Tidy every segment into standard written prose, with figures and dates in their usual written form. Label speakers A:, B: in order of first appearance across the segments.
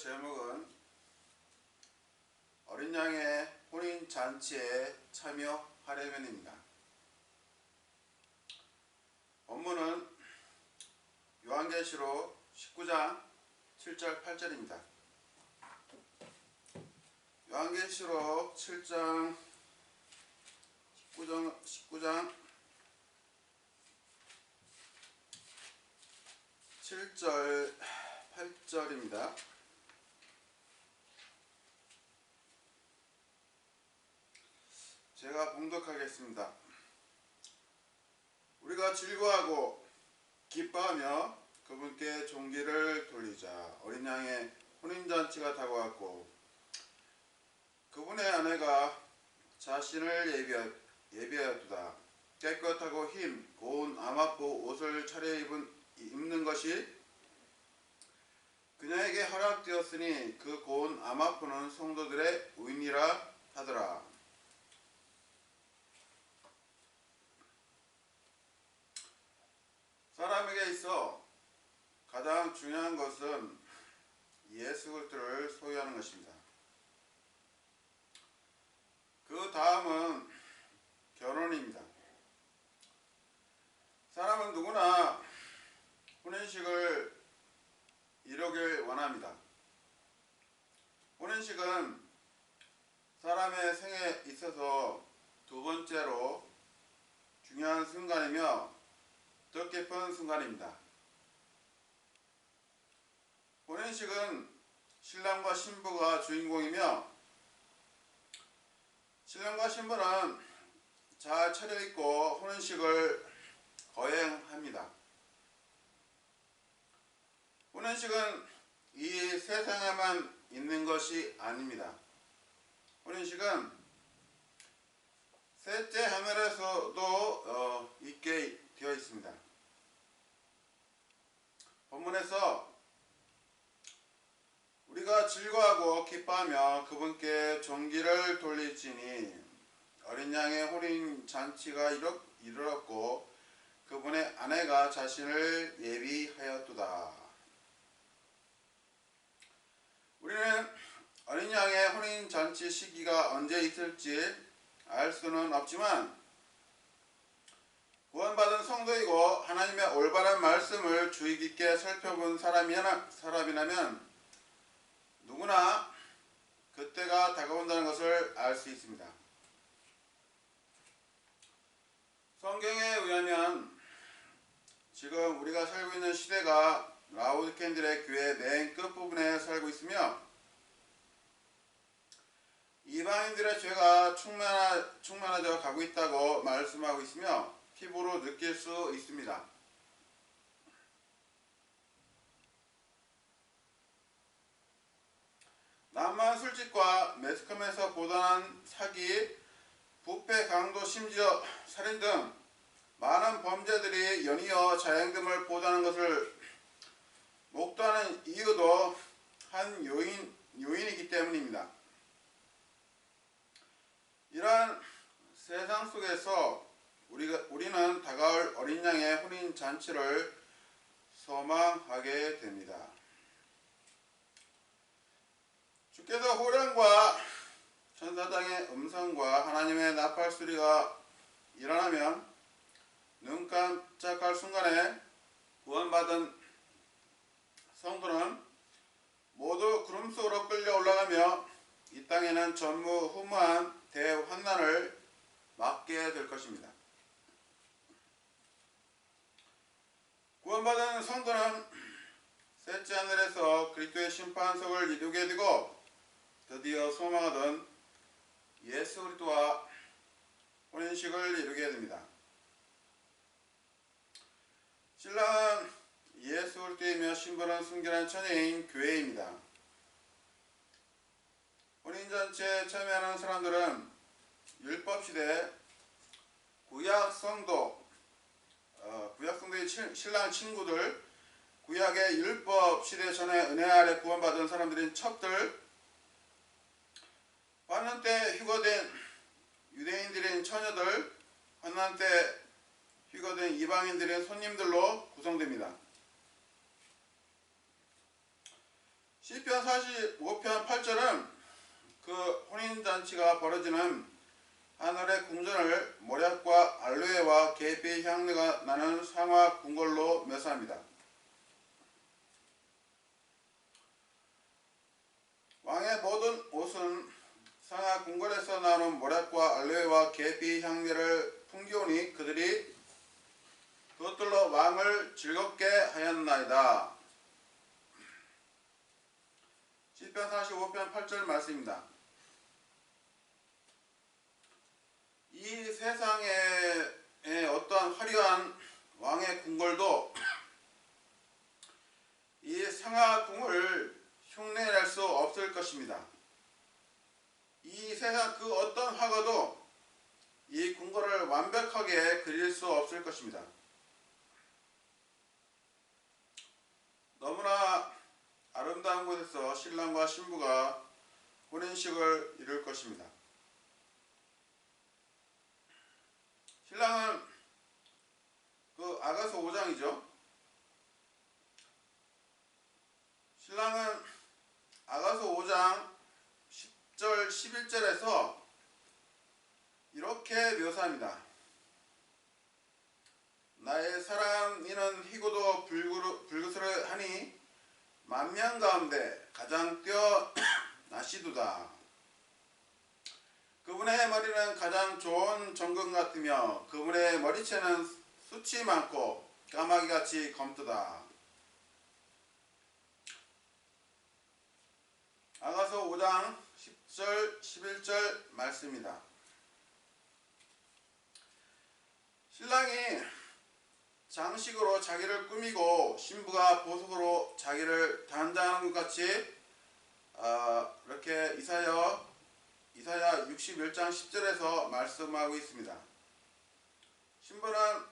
A: 제목은 어린 양의 혼인잔치에 참여하려면입니다. 본문은 요한계시록 19장 7절 8절입니다. 요한계시록 19장 7절 8절입니다. 제가 봉독하겠습니다. 우리가 즐거워하고 기뻐하며 그분께 존귀를 돌리자. 어린 양의 혼인잔치가 다가왔고 그분의 아내가 자신을 예비하였도다. 깨끗하고 흰 고운 암화포 옷을 입는 것이 그녀에게 허락되었으니 그 고운 암화포는 성도들의 의인이라 하더라. 사람에게 있어 가장 중요한 것은 예수 그리스도를 소유하는 것입니다. 그 다음은 결혼입니다. 사람은 누구나 혼인식을 이루길 원합니다. 혼인식은 사람의 생에 있어서 두 번째로 중요한 순간이며 뜻깊은 순간입니다. 혼인식은 신랑과 신부가 주인공이며 신랑과 신부는 잘 차려입고 혼인식을 거행합니다. 혼인식은 이 세상에만 있는 것이 아닙니다. 혼인식은 셋째 하늘에서도 있게 되어 있습니다. 본문에서 우리가 즐거워하고 기뻐하며 그분께 존귀를 돌릴지니 어린 양의 혼인 잔치가 이르렀고 그분의 아내가 자신을 예비하였도다. 우리는 어린 양의 혼인 잔치 시기가 언제 있을지 알 수는 없지만 구원받은 성도이고 하나님의 올바른 말씀을 주의 깊게 살펴본 사람이라면 누구나 그때가 다가온다는 것을 알 수 있습니다. 성경에 의하면 지금 우리가 살고 있는 시대가 라오디케인들의 교회 맨 끝부분에 살고 있으며 이방인들의 죄가 충만해져 가고 있다고 말씀하고 있으며 피부로 느낄 수 있습니다. 남만 술집과 매스컴에서 보도한 사기, 부패, 강도, 심지어 살인 등 많은 범죄들이 연이어 자행됨을 보도하는 것을 목도하는 이유도 한 요인이기 때문입니다. 이러한 세상 속에서 우리는 다가올 어린 양의 혼인 잔치를 소망하게 됩니다. 주께서 호령과 천사장의 음성과 하나님의 나팔 소리가 일어나면 눈 깜짝할 순간에 구원받은 성도는 모두 구름 속으로 끌려 올라가며 이 땅에는 전무후무한 대환난을 맞게 될 것입니다. 구원받은 성도는 셋째 하늘에서 그리스도의 심판석을 이루게 되고 드디어 소망하던 예수 그리스도와 혼인식을 이루게 됩니다. 신랑은 예수 그리스도이며 신부는 순결한 처녀인 교회입니다. 혼인잔치에 참여하는 사람들은 율법시대 구약성도의 신랑 친구들, 구약의 율법시대 전에 은혜 아래 구원받은 사람들인 첩들, 환난 때 휴거된 유대인들인 처녀들, 환난 때 휴거된 이방인들인 손님들로 구성됩니다. 시편 45편 8절은 그 혼인잔치가 벌어지는 하늘의 궁전을 모략과 알로에와 계피 향내가 나는 상화 궁궐로 묘사합니다. 왕의 모든 옷은 상하 궁궐에서 나오는 모략과 알로에와 계피 향내를 풍기오니 그들이 그것들로 왕을 즐겁게 하였나이다. 시편 45편 8절 말씀입니다. 이 세상에 어떠한 화려한 왕의 궁궐도 이 상하궁을 흉내낼 수 없을 것입니다. 이 세상 그 어떤 화가도 이 궁궐을 완벽하게 그릴 수 없을 것입니다. 너무나 아름다운 곳에서 신랑과 신부가 혼인식을 이룰 것입니다. 신랑은 그 아가서 5장이죠. 신랑은 아가서 5장 10절 11절에서 이렇게 묘사합니다. 나의 사랑 이는 희고도 불그스러하니 만명 가운데 가장 뛰어나시도다. 그분의 머리는 가장 좋은 정금 같으며 그분의 머리채는 숱이 많고 까마귀같이 검도다. 아가서 5장 10절 11절 말씀입니다. 신랑이 장식으로 자기를 꾸미고 신부가 보석으로 자기를 단장하는 것 같이 이렇게 이사야 61장 10절에서 말씀하고 있습니다. 신부는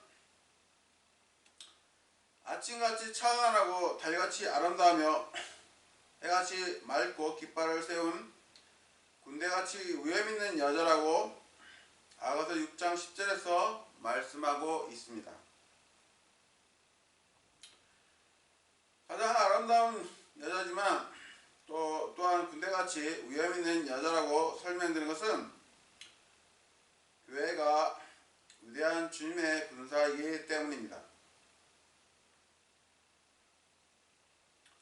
A: 아침같이 찬란하고 달같이 아름다우며 해같이 맑고 깃발을 세운 군대같이 위엄있는 여자라고 아가서 6장 10절에서 말씀하고 있습니다. 가장 아름다운 여자지만 또한 군대같이 위엄있는 여자라고 설명드린 것은 교회가 위대한 주님의 군사이기 때문입니다.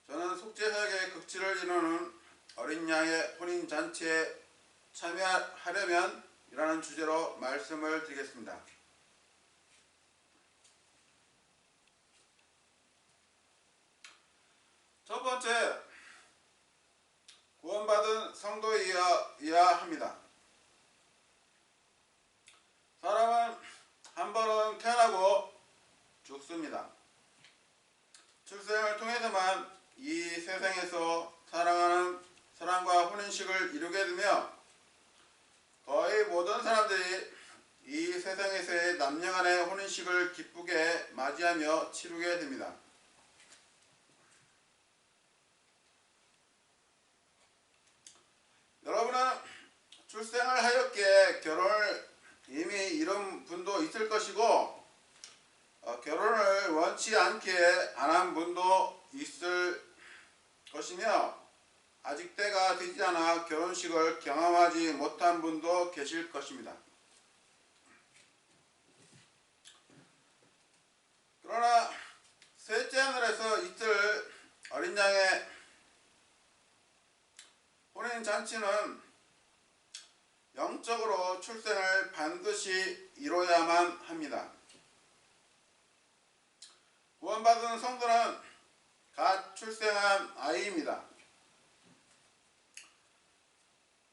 A: 저는 속죄사역의 극치를 이루는 어린 양의 혼인잔치에 참여하려면 이라는 주제로 말씀을 드리겠습니다. 첫 번째, 구원받은 성도이어야 합니다. 사람은 한 번은 태어나고 죽습니다. 출생을 통해서만 이 세상에서 사랑하는 사랑과 혼인식을 이루게 되며 거의 모든 사람들이 이 세상에서의 남녀간의 혼인식을 기쁘게 맞이하며 치르게 됩니다. 여러분은 출생을 하였기에 결혼을 이미 이룬 분도 있을 것이고 결혼을 원치 않게 안 한 분도 있을 것이며 아직 때가 되지 않아 결혼식을 경험하지 못한 분도 계실 것입니다. 그러나 셋째 하늘에서 있을 어린 양의 혼인잔치는 영적으로 출생을 반드시 이뤄야만 합니다. 구원받은 성도는 갓 출생한 아이입니다.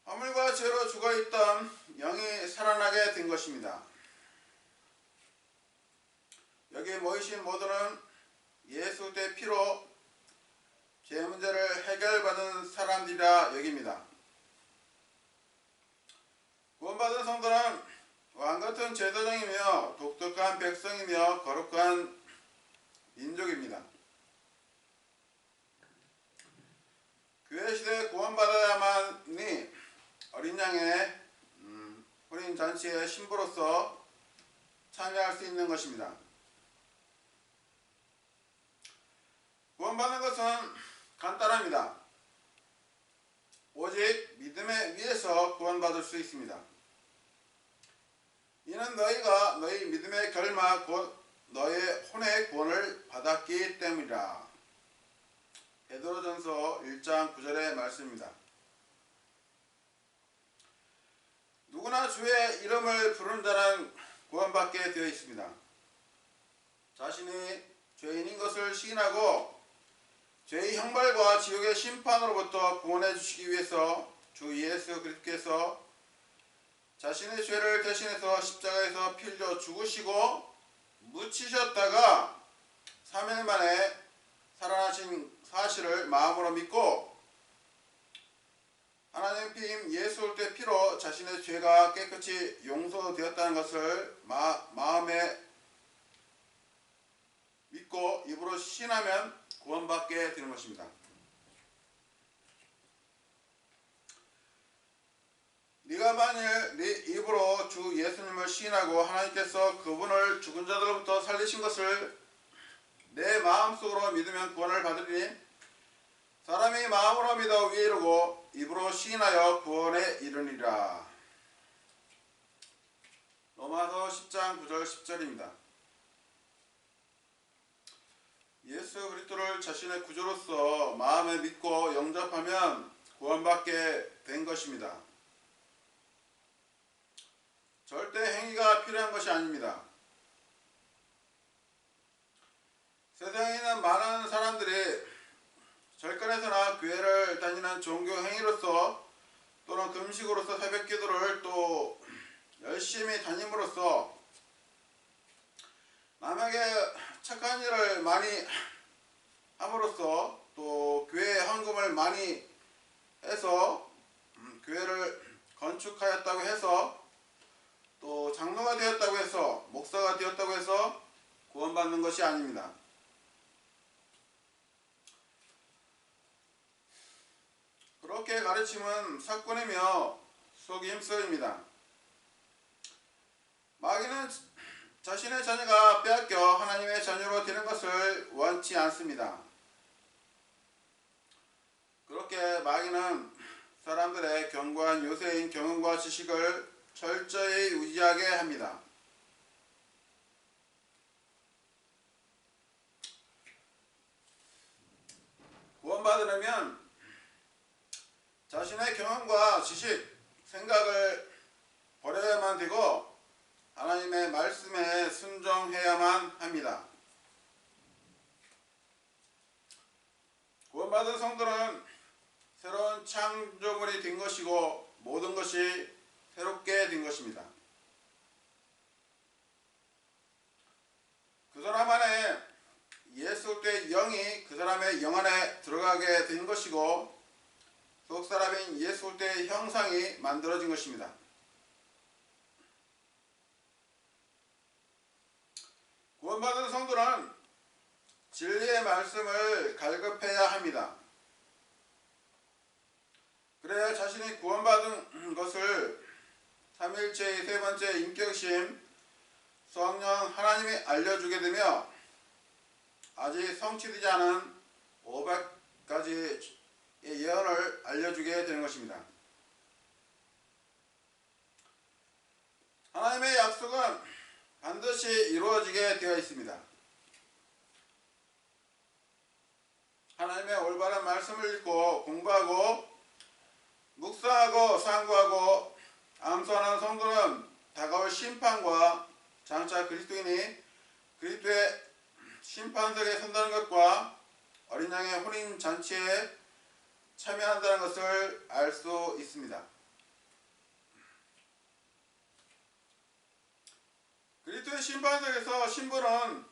A: 허물과 죄로 죽어있던 영이 살아나게 된 것입니다. 여기 모이신 모두는 예수 대 피로 죄 문제를 해결받은 사람들이라 여깁니다. 구원받은 성도는 왕같은 제사장이며 독특한 백성이며 거룩한 민족입니다. 교회시대에 구원받아야만이 어린 양의 혼인잔치의 신부로서 참여할 수 있는 것입니다. 구원받는 것은 간단합니다. 믿음에 의해서 구원받을 수 있습니다. 이는 너희가 너희 믿음의 결마 곧 너의 혼의 구원을 받았기 때문이라. 베드로전서 1장 9절의 말씀입니다. 누구나 주의 이름을 부르는 자는 구원받게 되어 있습니다. 자신이 죄인인 것을 시인하고 죄의 형벌과 지옥의 심판으로부터 구원해 주시기 위해서 주 예수 그리스도께서 자신의 죄를 대신해서 십자가에서 피 흘려 죽으시고 묻히셨다가 3일 만에 살아나신 사실을 마음으로 믿고 하나님 피임 예수 그리스도의 피로 자신의 죄가 깨끗이 용서되었다는 것을 마음에 믿고 입으로 시인하면 구원받게 되는 것입니다. 네가 만일 네 입으로 주 예수님을 시인하고 하나님께서 그분을 죽은 자들로부터 살리신 것을 내 마음속으로 믿으면 구원을 받으리니 사람이 마음으로 믿어 위에 이르고 입으로 시인하여 구원에 이르니라. 로마서 10장 9절 10절입니다. 예수 그리스도를 자신의 구주로서 마음에 믿고 영접하면 구원받게 된 것입니다. 절대 행위가 필요한 것이 아닙니다. 세상에 있는 많은 사람들이 절간에서나 교회를 다니는 종교 행위로서 또는 금식으로서 새벽 기도를 또 열심히 다님으로써 남에게 착한 일을 많이 함으로써 또 교회 헌금을 많이 해서 교회를 건축하였다고 해서 또 장로가 되었다고 해서 목사가 되었다고 해서 구원받는 것이 아닙니다. 그렇게 가르침은 사건이며 속임수입니다. 마귀는 자신의 자녀가 빼앗겨 하나님의 자녀로 되는 것을 원치 않습니다. 그렇게 마귀는 사람들의 견고한 요새인 경험과 지식을 철저히 의지하게 합니다. 구원받으려면 자신의 경험과 지식, 생각을 버려야만 되고 하나님의 말씀에 순종해야만 합니다. 구원받은 성도는 새로운 창조물이 된 것이고 모든 것이 새롭게 된 것입니다. 그 사람 안에 예수 그리스도의 영이 그 사람의 영 안에 들어가게 된 것이고 속사람인 예수 그리스도의 형상이 만들어진 것입니다. 구원받은 성도는 진리의 말씀을 갈급해야 합니다. 그래야 자신이 구원받은 것을 삼위일체의 세 번째 인격심 성령 하나님이 알려주게 되며 아직 성취되지 않은 500가지의 예언을 알려주게 되는 것입니다. 하나님의 약속은 반드시 이루어지게 되어 있습니다. 하나님의 올바른 말씀을 읽고 공부하고 묵상하고 상고하고 암송하는 성도는 다가올 심판과 장차 그리스도인이 그리스도의 심판석에 선다는 것과 어린 양의 혼인 잔치에 참여한다는 것을 알 수 있습니다. 그리스도의 심판석에서 신부는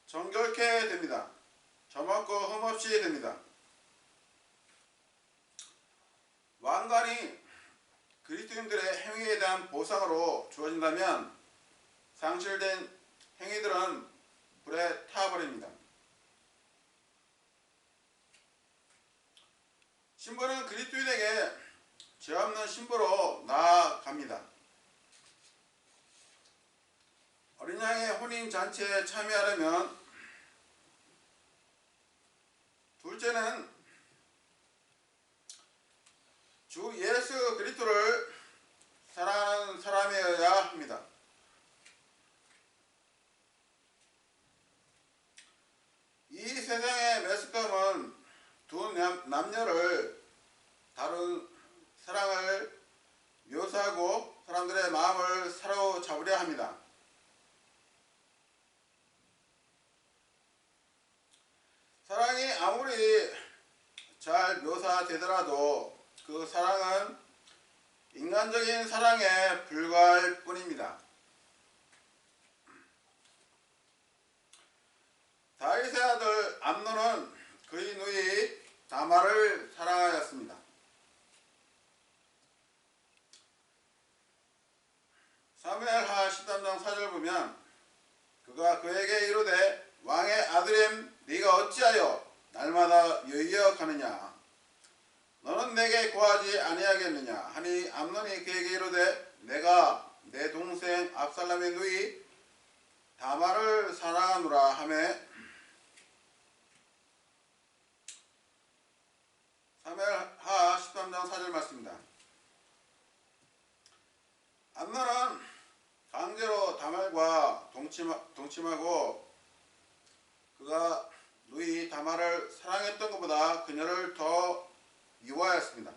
A: 정결케 됩니다. 점없고 흠없이 됩니다. 왕관이 그리스도인들의 행위에 대한 보상으로 주어진다면 상실된 행위들은 불에 타버립니다. 신부는 그리스도인에게 죄 없는 신부로 나아갑니다. 어린 양의 혼인 잔치에 참여하려면 둘째는 주 예수 두 남녀를 다룬 사랑을 묘사하고 사람들의 마음을 사로잡으려 합니다. 사랑이 아무리 잘 묘사되더라도 그 사랑은 인간적인 사랑에 불과할 뿐입니다. 다윗의 아들 암논은 그의 누이 다말을 사랑하였습니다. 사무엘하 13장 4절 보면 그가 그에게 이르되 왕의 아들임 네가 어찌하여 날마다 여의어 가느냐 너는 내게 고하지 아니하겠느냐 하니 암논이 그에게 이르되 내가 내 동생 압살롬의 누이 다말을 사랑하노라 하매 사무엘하 13장 4절 말씀입니다. 암논은 강제로 다말과 동침하고 그가 누이 다말을 사랑했던 것보다 그녀를 더 미워하였습니다.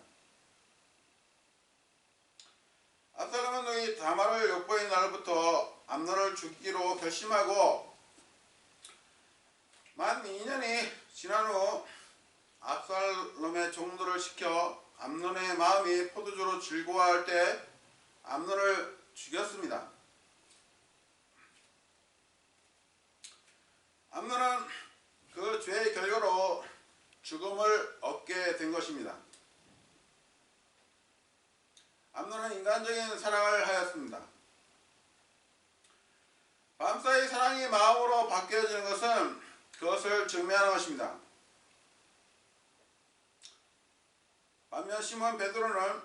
A: 압살롬은 누이 다말을 욕보인 날부터 암논을 죽이기로 결심하고 만 2년이 지난 후 압살롬의 종들을 시켜 암논의 마음이 포도주로 즐거워할 때 암논을 죽였습니다. 암논은 그 죄의 결과로 죽음을 얻게 된 것입니다. 암논은 인간적인 사랑을 하였습니다. 밤사이 사랑이 마음으로 바뀌어지는 것은 그것을 증명하는 것입니다. 반면 시몬 베드로는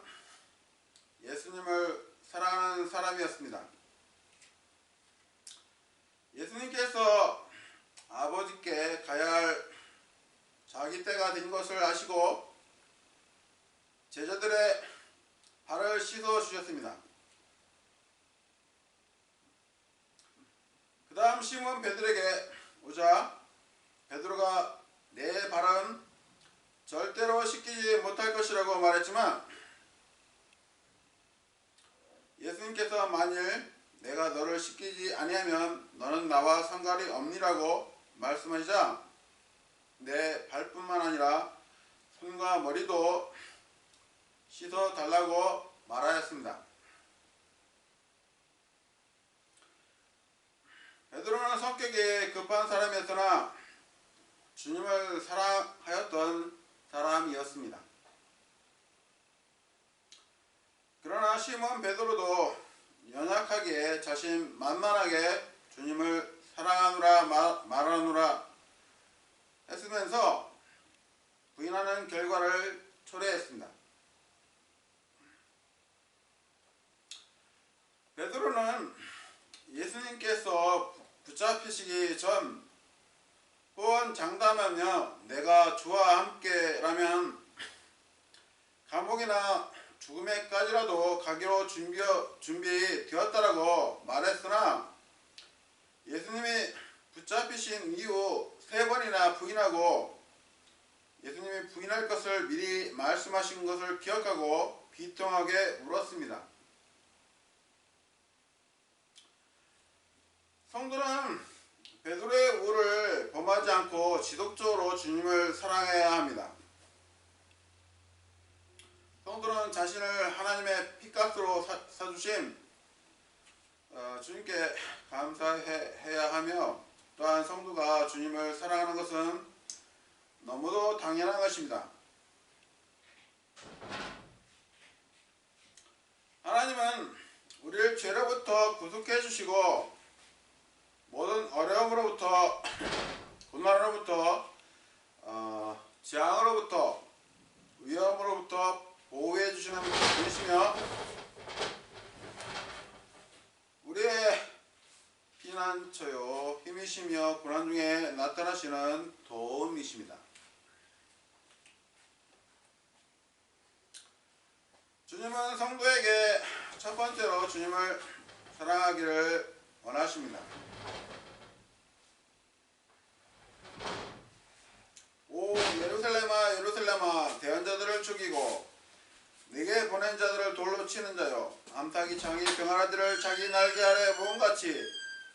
A: 예수님을 사랑하는 사람이었습니다. 예수님께서 아버지께 가야 할 자기 때가 된 것을 아시고 제자들의 발을 씻어 주셨습니다. 그 다음 시몬 베드로에게 오자 베드로가 내 발은 절대로 씻기지 못할 것이라고 말했지만 예수님께서 만일 내가 너를 씻기지 아니하면 너는 나와 상관이 없니라고 말씀하시자 내 발뿐만 아니라 손과 머리도 씻어 달라고 말하였습니다. 베드로는 성격이 급한 사람이었으나 주님을 사랑하였던 사람이었습니다. 그러나 시몬 베드로도 연약하게 자신만만하게 주님을 사랑하노라 말하노라 했으면서 부인하는 결과를 초래했습니다. 베드로는 예수님께서 붙잡히시기 전 호언장담하며 내가 주와 함께라면 감옥이나 죽음에까지라도 가기로 준비되었다라고 말했으나 예수님이 붙잡히신 이후 3번이나 부인하고 예수님이 부인할 것을 미리 말씀하신 것을 기억하고 비통하게 울었습니다. 성도는 베드로의 우를 범하지 않고 지속적으로 주님을 사랑해야 합니다. 성도는 자신을 하나님의 피값으로 사주신 주님께 감사해야 하며 또한 성도가 주님을 사랑하는 것은 너무도 당연한 것입니다. 하나님은 우리를 죄로부터 구속해 주시고 모든 어려움으로부터 고난으로부터 재앙으로부터 위험으로부터 보호해 주시는 분이시며 우리의 피난처요 힘이시며 고난 중에 나타나시는 도움이십니다. 주님은 성도에게 첫 번째로 주님을 사랑하기를 원하십니다. 오 예루살렘아 내게 보낸 자들을 돌로 치는 자요 암탉이 창이 병아리들을 자기 날개 아래 모음같이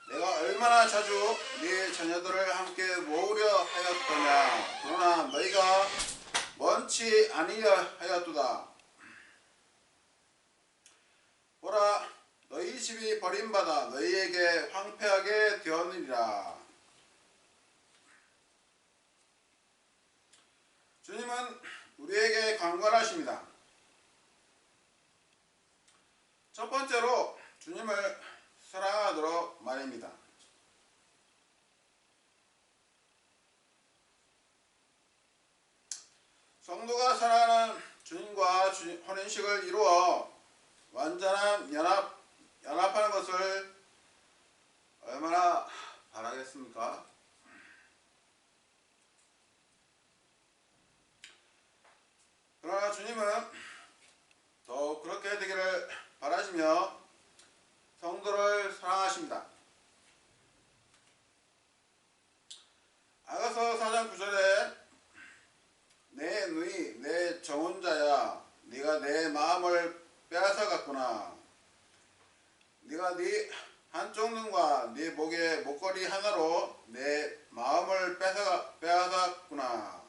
A: 내가 얼마나 자주 네 자녀들을 함께 모으려 하였더냐. 그러나 너희가 원치 아니하였도다. 보라, 너희 집이 버림받아 너희에게 황폐하게 되었느니라. 주님은 우리에게 강권하십니다. 첫 번째로 주님을 사랑하도록 말입니다. 성도가 사랑하는 주님과 혼인식을 이루어 완전한 연합하는 것을 얼마나 바라겠습니까? 그러나 주님은 더욱 그렇게 되기를 바라시며 성도를 사랑하십니다. 아가서 4장 9절에 내 누이 내 정혼자야 네가 내 마음을 빼앗아갔구나. 네가 네 한쪽 눈과 네 목의 목걸이 하나로 내 마음을 빼앗았구나.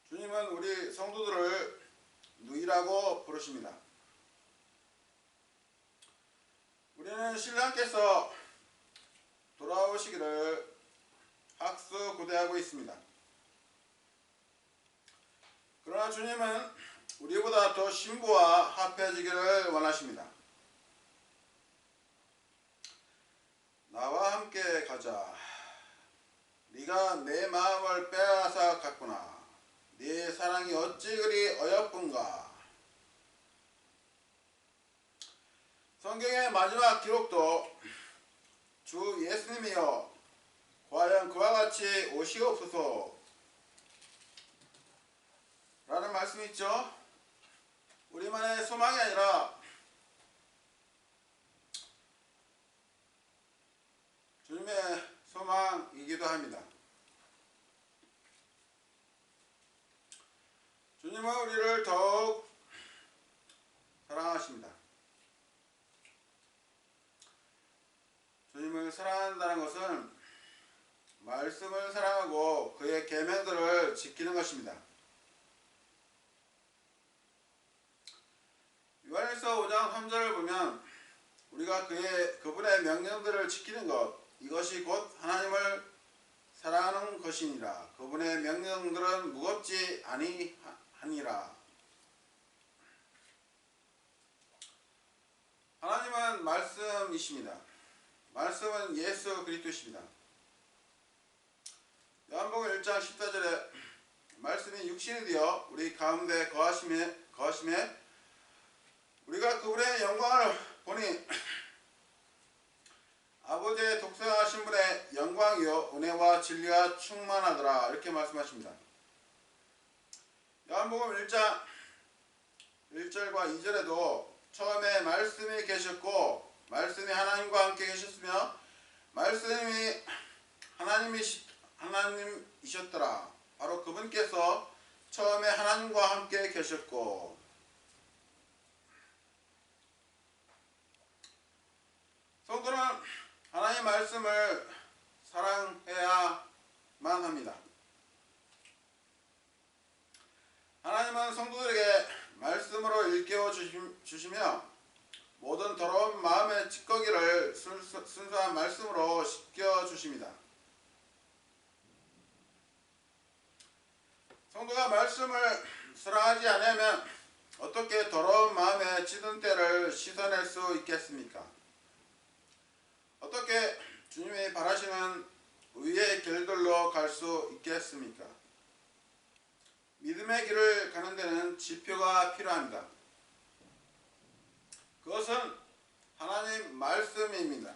A: 주님은 우리 성도들을 누이라고 부르십니다. 우리는 신랑께서 돌아오시기를 학수고대하고 있습니다. 그러나 주님은 우리보다 더 신부와 합해지기를 원하십니다. 나와 함께 가자. 네가 내 마음을 빼앗아 갔구나. 네 사랑이 어찌 그리 어여쁜가. 성경의 마지막 기록도 주 예수님이여 과연 그와 같이 오시옵소서 라는 말씀이 있죠. 우리만의 소망이 아니라 주님의 소망이기도 합니다. 주님은 우리를 더욱 사랑하십니다. 주님을 사랑한다는 것은 말씀을 사랑하고 그의 계명들을 지키는 것입니다. 요한일서 5장 3절을 보면 우리가 그분의 명령들을 지키는 것, 이것이 곧 하나님을 사랑하는 것이니라. 그분의 명령들은 무겁지 아니하니라. 하나님은 말씀이십니다. 말씀은 예수 그리스도십니다. 요한복음 1장 14절에 말씀이 육신이 되어 우리 가운데 거하심에 우리가 그분의 영광을 보니 아버지의 독생하신 분의 영광이요 은혜와 진리가 충만하더라. 이렇게 말씀하십니다. 요한복음 1장 1절과 2절에도 처음에 말씀이 계셨고 말씀이 하나님과 함께 계셨으며 말씀이 하나님이셨더라. 바로 그분께서 처음에 하나님과 함께 계셨고 성도는 하나님의 말씀을 사랑해야만 합니다. 하나님은 성도들에게 말씀으로 일깨워 주시며 모든 더러운 마음의 찌꺼기를 순수한 말씀으로 씻겨 주십니다. 성도가 말씀을 사랑하지 않으면 어떻게 더러운 마음의 찌든 때를 씻어낼 수 있겠습니까? 어떻게 주님이 바라시는 의의 길들로 갈 수 있겠습니까? 믿음의 길을 가는 데는 지표가 필요합니다. 그것은 하나님 말씀입니다.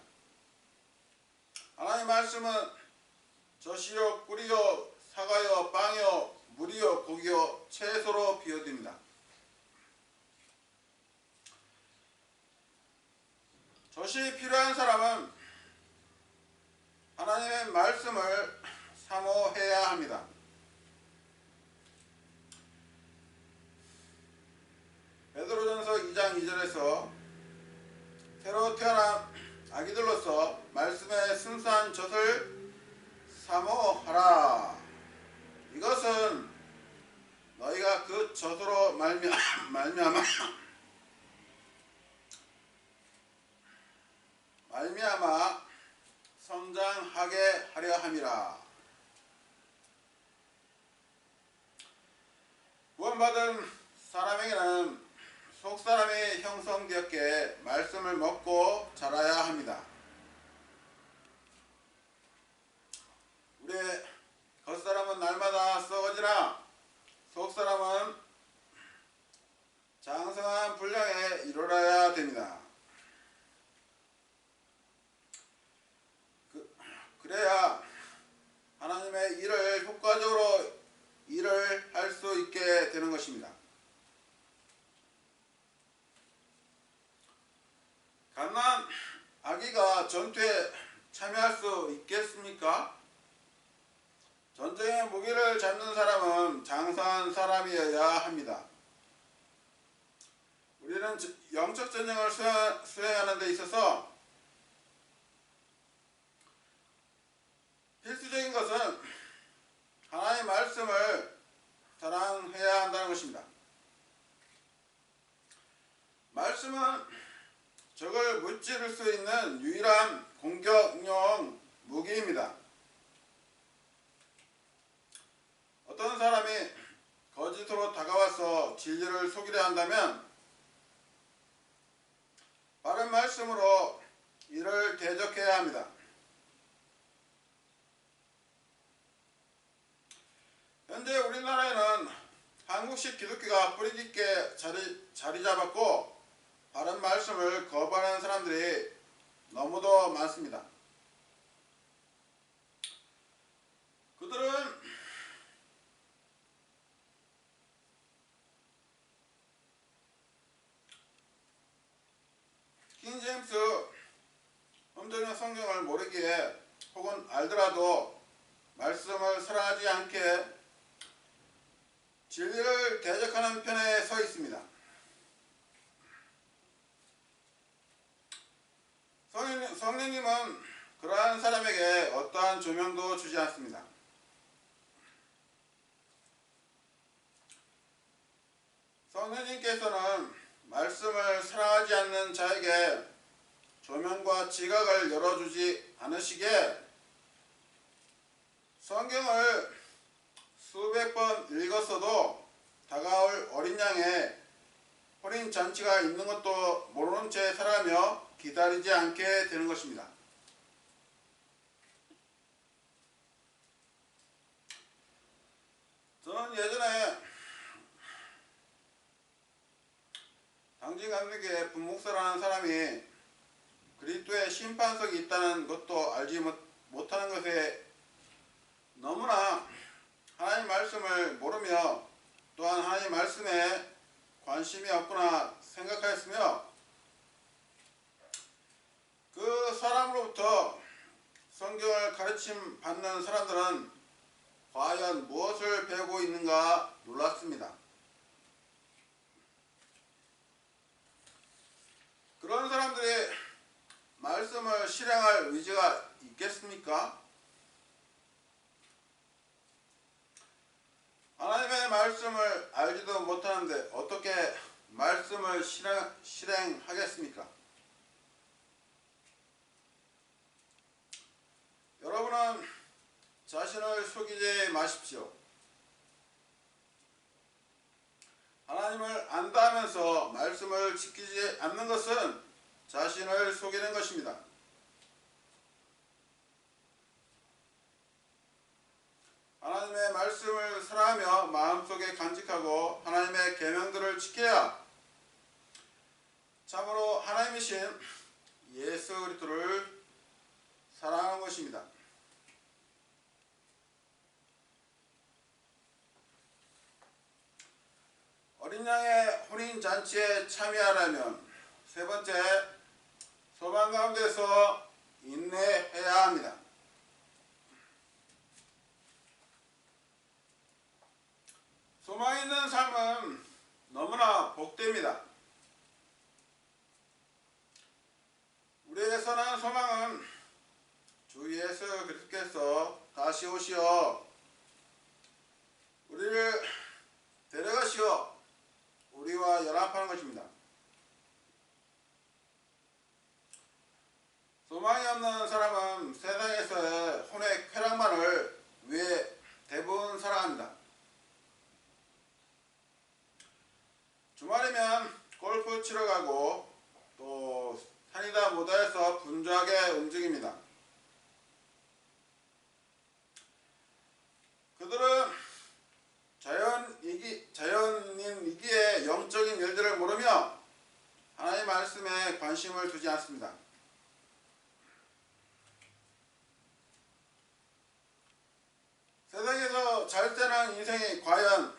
A: 하나님 말씀은 젖이요 꿀이요 사과요 빵이요 물이요 고기요 채소로 비유됩니다. 젖이 필요한 사람은 하나님의 말씀을 사모해야 합니다. 사모하라. 이것은 너희가 그 젖으로 말미암아 성장하게 하려 함이라. 구원받은 사람에게는 속사람이 형성되었기에 말씀을 먹고 자라야 합니다. 우리의 겉사람은 날마다 썩어지나 속사람은 장성한 분량에 이르러야 됩니다. 그래야 하나님의 일을 효과적으로 일을 할 수 있게 되는 것입니다. 갓난 아기가 전투에 참여할 수 있겠습니까? 전쟁의 무기를 잡는 사람은 장성한 사람이어야 합니다. 우리는 영적 전쟁을 수행하는 데 있어서 필수적인 것은 하나님의 말씀을 사랑해야 한다는 것입니다. 말씀은 적을 무찌를 수 있는 유일한 공격용 무기입니다. 어떤 사람이 거짓으로 다가와서 진리를 속이려 한다면 바른 말씀으로 이를 대적해야 합니다. 현재 우리나라에는 한국식 기독교가 뿌리 깊게 자리 잡았고 바른 말씀을 거부하는 사람들이 너무도 많습니다. 그들은 킹제임스 혼전의 성경을 모르기에 혹은 알더라도 말씀을 사랑하지 않게 진리를 대적하는 편에 서 있습니다. 성령님은 그러한 사람에게 어떠한 조명도 주지 않습니다. 성령님께서는 말씀을 사랑하지 않는 자에게 조명과 지각을 열어주지 않으시기에 성경을 수백 번 읽었어도 다가올 어린 양의 혼인 잔치가 있는 것도 모르는 채 살아가며 기다리지 않게 되는 것입니다. 저는 예전에 당진감리교회 분목사라는 사람이 그리스도의 심판석이 있다는 것도 알지 못하는 것에 너무나 하나님 말씀을 모르며 또한 하나님 말씀에 관심이 없구나 생각하였으며 그 사람으로부터 성경을 가르침 받는 사람들은 과연 무엇을 배우고 있는가 놀랐습니다. 그런 사람들이 말씀을 실행할 의지가 있겠습니까? 하나님의 말씀을 알지도 못하는데 어떻게 말씀을 실행하겠습니까? 여러분은 자신을 속이지 마십시오. 하나님을 안다 하면서 말씀을 지키지 않는 것은 자신을 속이는 것입니다. 하나님의 말씀을 사랑하며 마음속에 간직하고 하나님의 계명들을 지켜야 참으로 하나님이신 예수 그리스도를 사랑하는 것입니다. 어린 양의 혼인 잔치에 참여하려면 세 번째, 소망 가운데서 인내해야 합니다. 소망 있는 삶은 너무나 복됩니다. 우리의 선한 소망은 주 예수 그리스도께서 다 다시 오시어 우리를 데려가시어 우리와 연합하는 것입니다. 소망이 없는 사람은 세상에서의 혼의 쾌락만을 위해 대부분 살아갑니다. 주말이면 골프 치러 가고 또 산이다 뭐다해서 분주하게 움직입니다. 그들은 자연인이기에 영적인 일들을 모르며 하나님의 말씀에 관심을 두지 않습니다. 세상에서 잘 되는 인생이 과연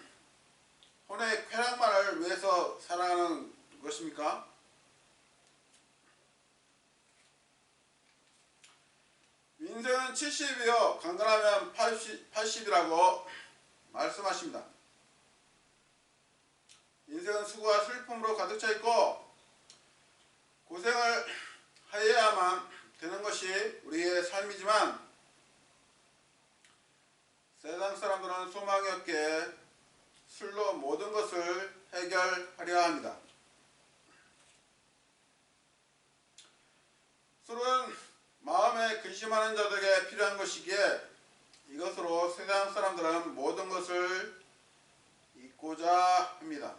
A: 혼의 쾌락만을 위해서 살아가는 것입니까? 인생은 70이요 강건하면 80이라고 말씀하십니다. 인생은 수고와 슬픔으로 가득 차 있고 고생을 하여야만 되는 것이 우리의 삶이지만 세상 사람들은 소망이 없게 술로 모든 것을 해결하려 합니다. 술은 마음에 근심하는 자들에게 필요한 것이기에 이것으로 세상 사람들은 모든 것을 잊고자 합니다.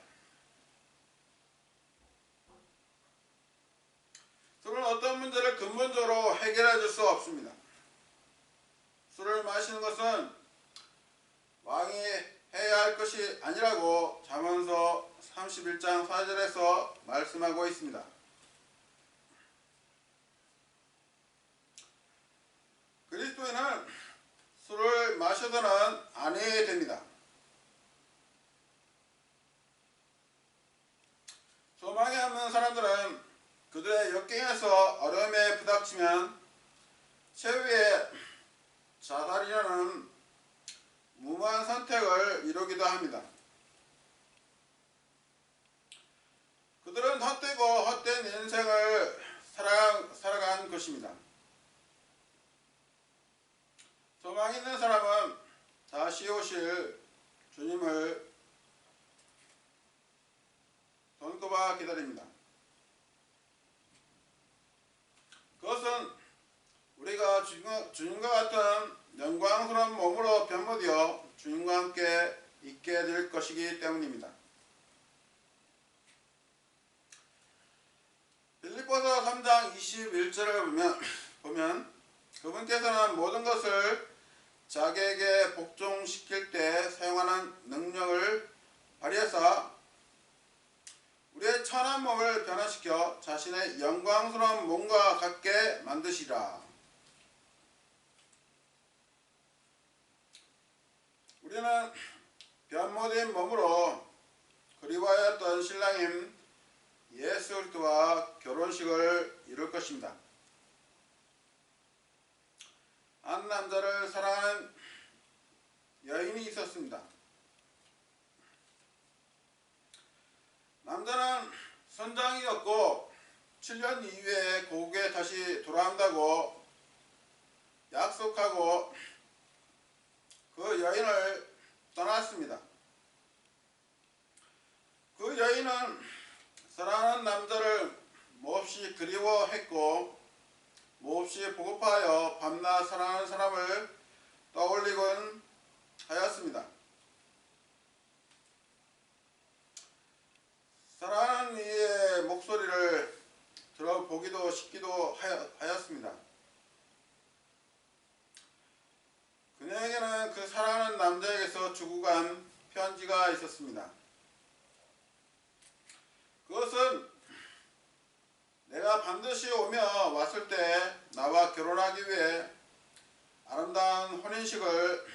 A: 술은 어떤 문제를 근본적으로 해결해 줄 수 없습니다. 술을 마시는 것은 왕이 해야 할 것이 아니라고 잠언서 31장 4절에서 말씀하고 있습니다. 그리스도인은 술을 마셔서는 안 해야 됩니다. 소망이 없는 사람들은 그들의 역경에서 어려움에 부닥치면 최후의 자살이라는 무모한 선택을 이루기도 합니다. 그들은 헛되고 헛된 인생을 살아간 것입니다. 소망 있는 사람은 다시 오실 주님을 손꼽아 기다립니다. 그것은 우리가 주님과 같은 영광스러운 몸으로 변모되어 주님과 함께 있게 될 것이기 때문입니다. 빌립보서 3장 21절을 보면 그분께서는 모든 것을 자기에게 복종시킬 때 사용하는 능력을 발휘해서 우리의 천한 몸을 변화시켜 자신의 영광스러운 몸과 같게 만드시라. 우리는 변모된 몸으로 그리워하였던 신랑인 예수 그리스도와 결혼식을 이룰 것입니다. 한 남자를 사랑하는 여인이 있었습니다. 남자는 선장이었고 7년 이후에 고국에 다시 돌아온다고 약속하고 그 여인을 떠났습니다. 그 여인은 사랑하는 남자를 몹시 그리워했고 몹시 보고파하여 밤낮 사랑하는 사람을 떠올리곤 하였습니다. 사랑하는 이의 목소리를 들어보기도 싶기도 하였습니다. 그녀에게는 그 사랑하는 남자에게서 주고 간 편지가 있었습니다. 그것은 내가 반드시 오며 왔을 때 나와 결혼하기 위해 아름다운 혼인식을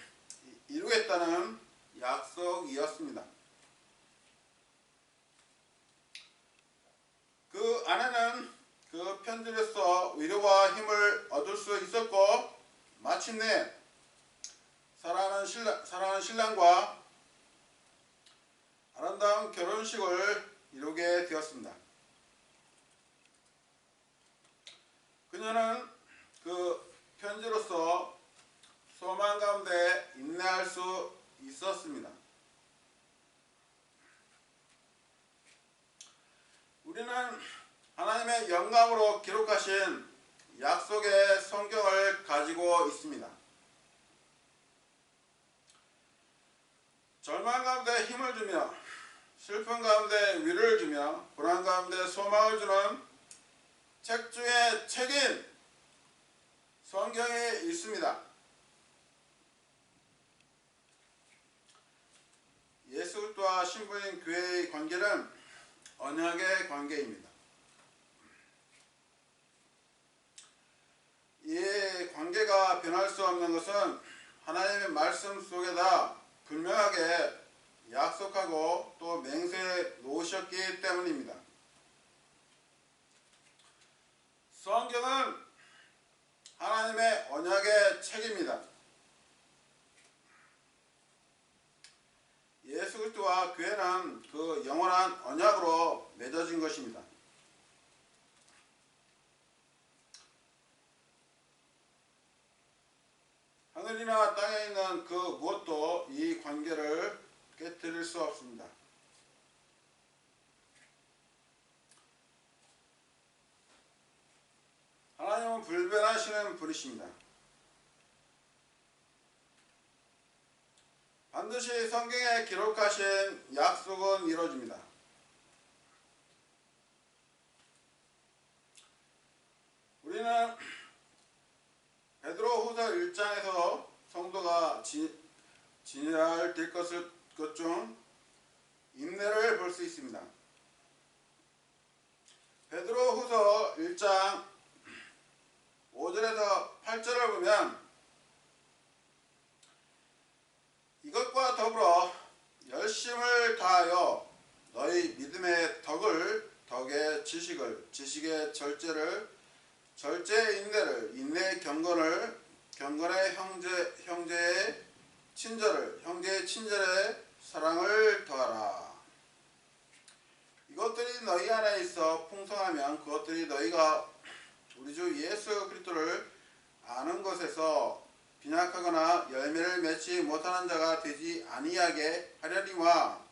A: 이루겠다는 약속이었습니다. 그 아내는 그 편지로서 위로와 힘을 얻을 수 있었고 마침내 사랑하는 신랑과 아름다운 결혼식을 이루게 되었습니다. 그녀는 그 편지로서 소망 절망 가운데 인내할 수 있었습니다. 우리는 하나님의 영감으로 기록하신 약속의 성경을 가지고 있습니다. 절망 가운데 힘을 주며 슬픔 가운데 위로를 주며 불안 가운데 소망을 주는 책 중에 책인 성경에 있습니다. 예수 그리스도와 신부인 교회의 관계는 언약의 관계입니다. 이 관계가 변할 수 없는 것은 하나님의 말씀 속에다 분명하게 약속하고 또 맹세해 놓으셨기 때문입니다. 성경은 하나님의 언약의 책입니다. 예수 그리스도와 교회는 그 영원한 언약으로 맺어진 것입니다. 하늘이나 땅에 있는 그 무엇도 이 관계를 깨뜨릴 수 없습니다. 하나님은 불변하시는 분이십니다. 반드시 성경에 기록하신 약속은 이루어집니다. 우리는 베드로후서 1장에서 성도가 지녀야 될 것 중 인내를 볼 수 있습니다. 베드로후서 1장 5절에서 8절을 보면 이것과 더불어 열심을 다하여 너희 믿음의 덕의 지식을, 지식의 절제를, 절제의 인내를, 인내의 경건을, 경건의 형제의 친절을, 형제의 친절에 사랑을 더하라. 이것들이 너희 안에 있어 풍성하면 그것들이 너희가 우리 주 예수 그리스도를 아는 것에서 빈약하거나 열매를 맺지 못하는 자가 되지 아니하게 하려니와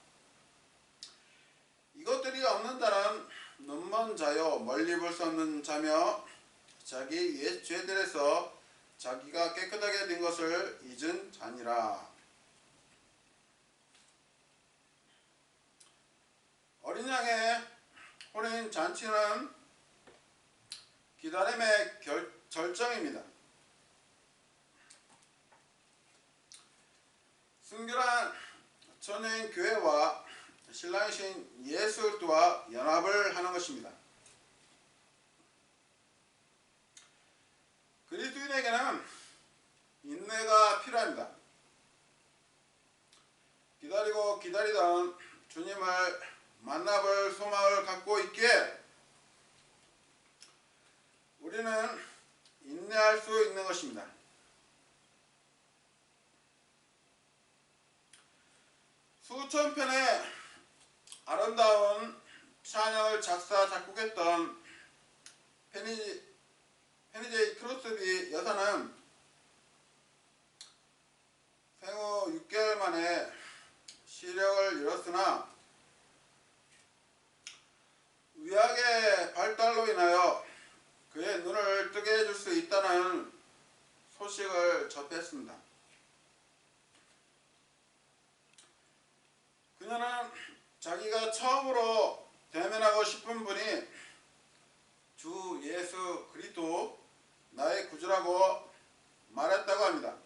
A: 이것들이 없는 자는 눈먼 자요 멀리 볼 수 없는 자며 자기 옛 죄들에서 자기가 깨끗하게 된 것을 잊은 자니라. 어린 양의 혼인 잔치는 기다림의 절정입니다. 순결한 천여인 교회와 신랑이신 예수 그리스도와 연합을 하는 것입니다. 그리스도인에게는 인내가 필요합니다. 기다리고 기다리던 주님을 만나볼 소망을 갖고 있기에 우리는 인내할 수 있는 것입니다. 수천 편의 아름다운 찬양을 작곡했던 페니제이 크로스비 여사는 생후 6개월 만에 시력을 잃었으나 의학의 발달로 인하여 그의 눈을 뜨게 해줄 수 있다는 소식을 접했습니다. 그녀는 자기가 처음으로 대면하고 싶은 분이 주 예수 그리스도 나의 구주라고 말했다고 합니다.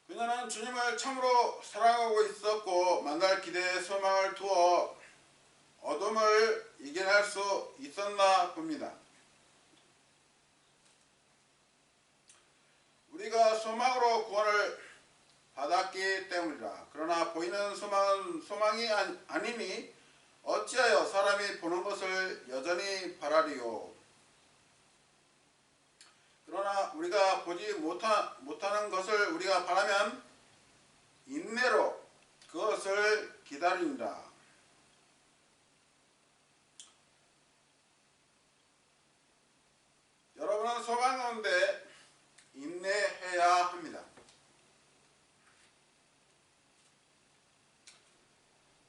A: 그녀는 주님을 참으로 사랑하고 있었고 만날 기대에 소망을 두어 어둠을 이겨낼 수 있었나 봅니다. 우리가 소망으로 구원을 받았기 때문이라. 그러나 보이는 소망은 소망이 아니니 어찌하여 사람이 보는 것을 여전히 바라리요. 그러나 우리가 보지 못하는 것을 우리가 바라면 인내로 그것을 기다린다. 여러분은 소망 가운데 인내해야 합니다.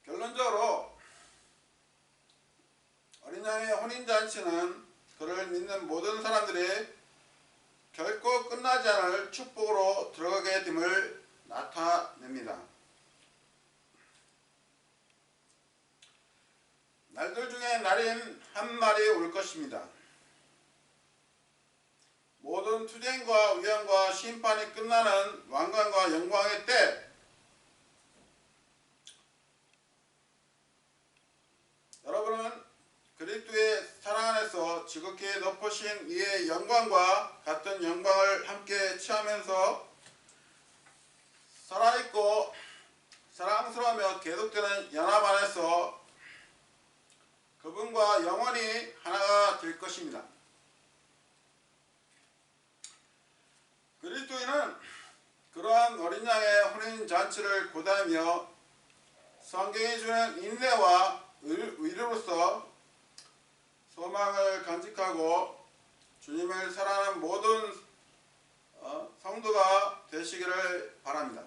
A: 결론적으로 어린 양의 혼인잔치는 그를 믿는 모든 사람들이 결코 끝나지 않을 축복으로 들어가게 됨을 나타냅니다. 날들 중에 날인 한 날이 올 것입니다. 모든 투쟁과 위험과 심판이 끝나는 왕관과 영광의 때, 여러분은 그리스도의 사랑 안에서 지극히 높으신 이의 영광과 같은 영광을 함께 취하면서 살아있고 사랑스러우며 계속되는 연합 안에서 그분과 영원히 하나가 될 것입니다. 그리스도인은 그러한 어린 양의 혼인잔치를 고대하며 성경이 주는 인내와 의리로서 소망을 간직하고 주님을 사랑하는 모든 성도가 되시기를 바랍니다.